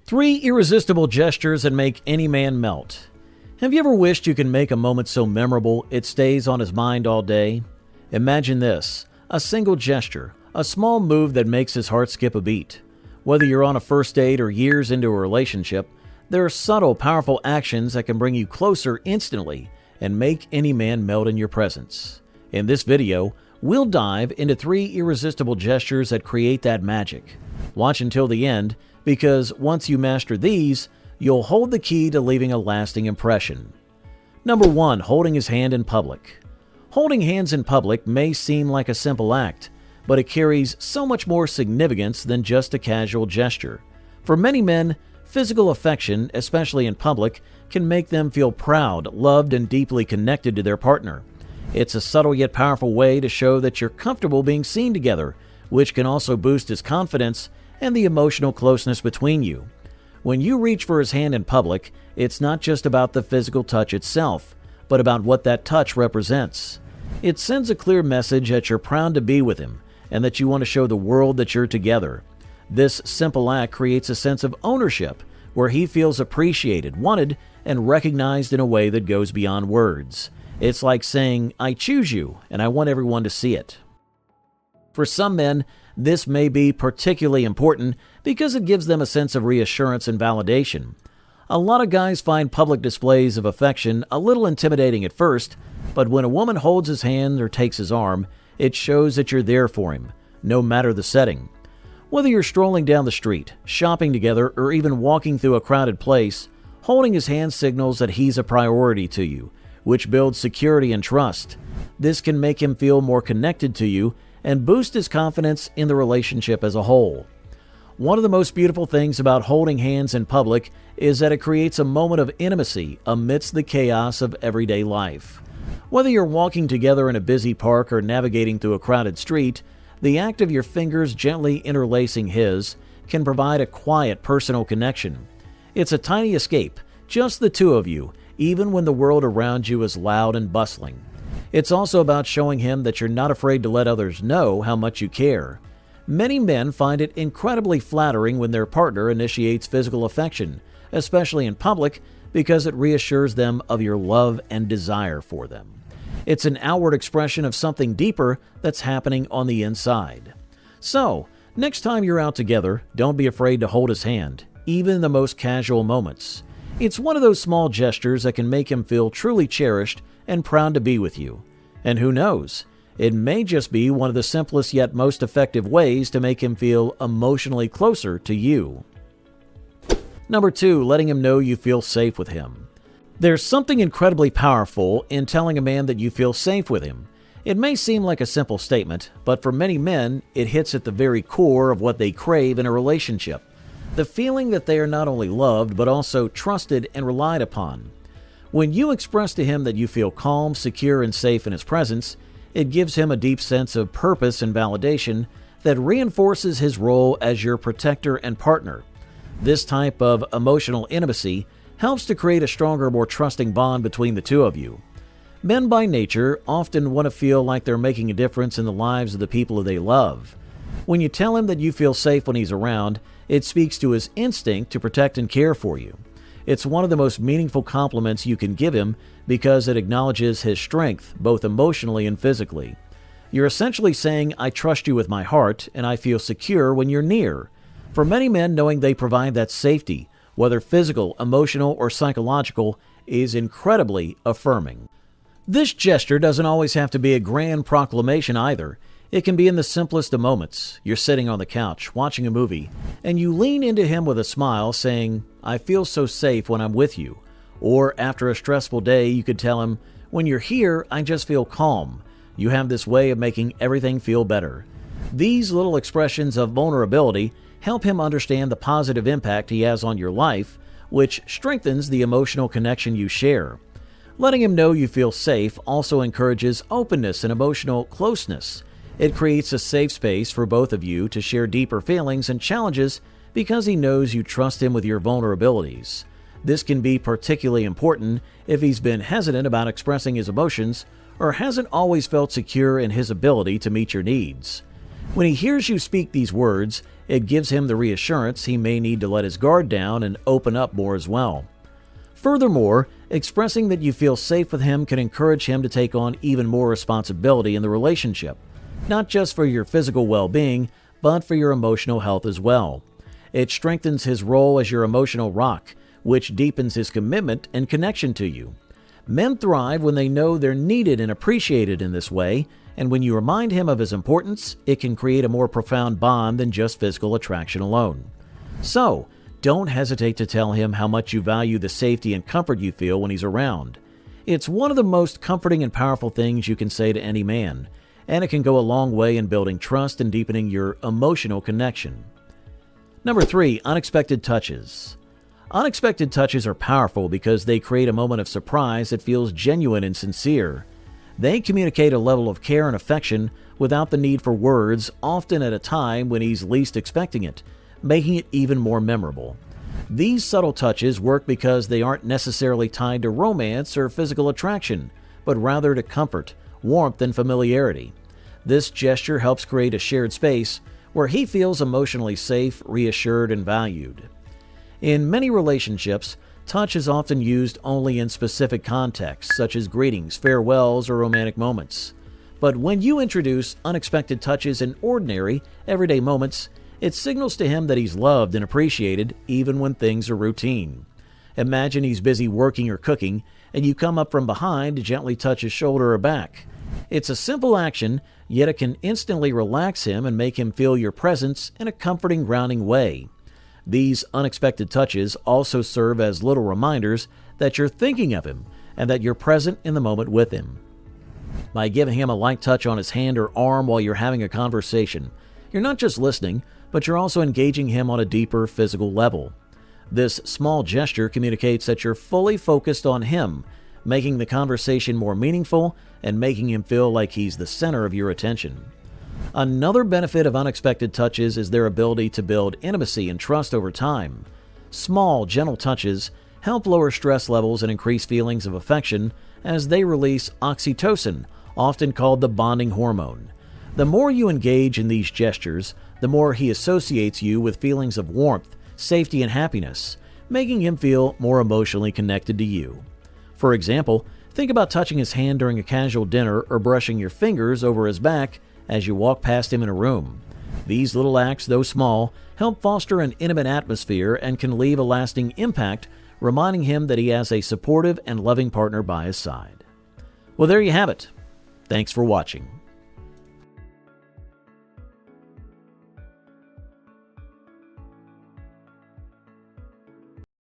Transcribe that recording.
3 irresistible gestures that make any man melt. Have you ever wished you could make a moment so memorable it stays on his mind all day? Imagine this: a single gesture, a small move that makes his heart skip a beat. Whether you're on a first date or years into a relationship, there are subtle, powerful actions that can bring you closer instantly and make any man melt in your presence. In this video, we'll dive into 3 irresistible gestures that create that magic. Watch until the end, because once you master these, you'll hold the key to leaving a lasting impression. Number 1. Holding his hand in public. Holding hands in public may seem like a simple act, but it carries so much more significance than just a casual gesture. For many men, physical affection, especially in public, can make them feel proud, loved, and deeply connected to their partner. It's a subtle yet powerful way to show that you're comfortable being seen together, which can also boost his confidence and the emotional closeness between you. When you reach for his hand in public, it's not just about the physical touch itself, but about what that touch represents. It sends a clear message that you're proud to be with him and that you want to show the world that you're together. This simple act creates a sense of ownership where he feels appreciated, wanted, and recognized in a way that goes beyond words. It's like saying, "I choose you, and I want everyone to see it." For some men, this may be particularly important because it gives them a sense of reassurance and validation. A lot of guys find public displays of affection a little intimidating at first, but when a woman holds his hand or takes his arm, it shows that you're there for him, no matter the setting. Whether you're strolling down the street, shopping together, or even walking through a crowded place, holding his hand signals that he's a priority to you, which builds security and trust. This can make him feel more connected to you and boost his confidence in the relationship as a whole. One of the most beautiful things about holding hands in public is that it creates a moment of intimacy amidst the chaos of everyday life. Whether you're walking together in a busy park or navigating through a crowded street, the act of your fingers gently interlacing his can provide a quiet, personal connection. It's a tiny escape, just the two of you, even when the world around you is loud and bustling. It's also about showing him that you're not afraid to let others know how much you care. Many men find it incredibly flattering when their partner initiates physical affection, especially in public, because it reassures them of your love and desire for them. It's an outward expression of something deeper that's happening on the inside. So, next time you're out together, don't be afraid to hold his hand, even in the most casual moments. It's one of those small gestures that can make him feel truly cherished and proud to be with you. And who knows, it may just be one of the simplest yet most effective ways to make him feel emotionally closer to you. Number 2, letting him know you feel safe with him. There's something incredibly powerful in telling a man that you feel safe with him. It may seem like a simple statement, but for many men, it hits at the very core of what they crave in a relationship. The feeling that they are not only loved, but also trusted and relied upon. When you express to him that you feel calm, secure, and safe in his presence, it gives him a deep sense of purpose and validation that reinforces his role as your protector and partner. This type of emotional intimacy helps to create a stronger, more trusting bond between the two of you. Men by nature often want to feel like they're making a difference in the lives of the people they love. When you tell him that you feel safe when he's around, it speaks to his instinct to protect and care for you. It's one of the most meaningful compliments you can give him because it acknowledges his strength, both emotionally and physically. You're essentially saying, "I trust you with my heart, and I feel secure when you're near." For many men, knowing they provide that safety, whether physical, emotional, or psychological, is incredibly affirming. This gesture doesn't always have to be a grand proclamation either. It can be in the simplest of moments. You're sitting on the couch, watching a movie, and you lean into him with a smile, saying, "I feel so safe when I'm with you." Or after a stressful day, you could tell him, "When you're here, I just feel calm. You have this way of making everything feel better." These little expressions of vulnerability help him understand the positive impact he has on your life, which strengthens the emotional connection you share. Letting him know you feel safe also encourages openness and emotional closeness. It creates a safe space for both of you to share deeper feelings and challenges because he knows you trust him with your vulnerabilities. This can be particularly important if he's been hesitant about expressing his emotions or hasn't always felt secure in his ability to meet your needs. When he hears you speak these words, it gives him the reassurance he may need to let his guard down and open up more as well. Furthermore, expressing that you feel safe with him can encourage him to take on even more responsibility in the relationship, not just for your physical well-being, but for your emotional health as well. It strengthens his role as your emotional rock, which deepens his commitment and connection to you. Men thrive when they know they're needed and appreciated in this way, and when you remind him of his importance, it can create a more profound bond than just physical attraction alone. So, don't hesitate to tell him how much you value the safety and comfort you feel when he's around. It's one of the most comforting and powerful things you can say to any man, and it can go a long way in building trust and deepening your emotional connection. Number 3, unexpected touches. Unexpected touches are powerful because they create a moment of surprise that feels genuine and sincere. They communicate a level of care and affection without the need for words, often at a time when he's least expecting it, making it even more memorable. These subtle touches work because they aren't necessarily tied to romance or physical attraction, but rather to comfort, warmth, and familiarity. This gesture helps create a shared space where he feels emotionally safe, reassured, and valued. In many relationships, touch is often used only in specific contexts, such as greetings, farewells, or romantic moments. But when you introduce unexpected touches in ordinary, everyday moments, it signals to him that he's loved and appreciated even when things are routine. Imagine he's busy working or cooking, and you come up from behind to gently touch his shoulder or back. It's a simple action, yet it can instantly relax him and make him feel your presence in a comforting, grounding way. These unexpected touches also serve as little reminders that you're thinking of him and that you're present in the moment with him. By giving him a light touch on his hand or arm while you're having a conversation, you're not just listening, but you're also engaging him on a deeper physical level. This small gesture communicates that you're fully focused on him, making the conversation more meaningful and making him feel like he's the center of your attention. Another benefit of unexpected touches is their ability to build intimacy and trust over time. Small, gentle touches help lower stress levels and increase feelings of affection as they release oxytocin, often called the bonding hormone. The more you engage in these gestures, the more he associates you with feelings of warmth, safety, and happiness, making him feel more emotionally connected to you. For example, think about touching his hand during a casual dinner or brushing your fingers over his back as you walk past him in a room. These little acts, though small, help foster an intimate atmosphere and can leave a lasting impact, reminding him that he has a supportive and loving partner by his side. Well, there you have it. Thanks for watching.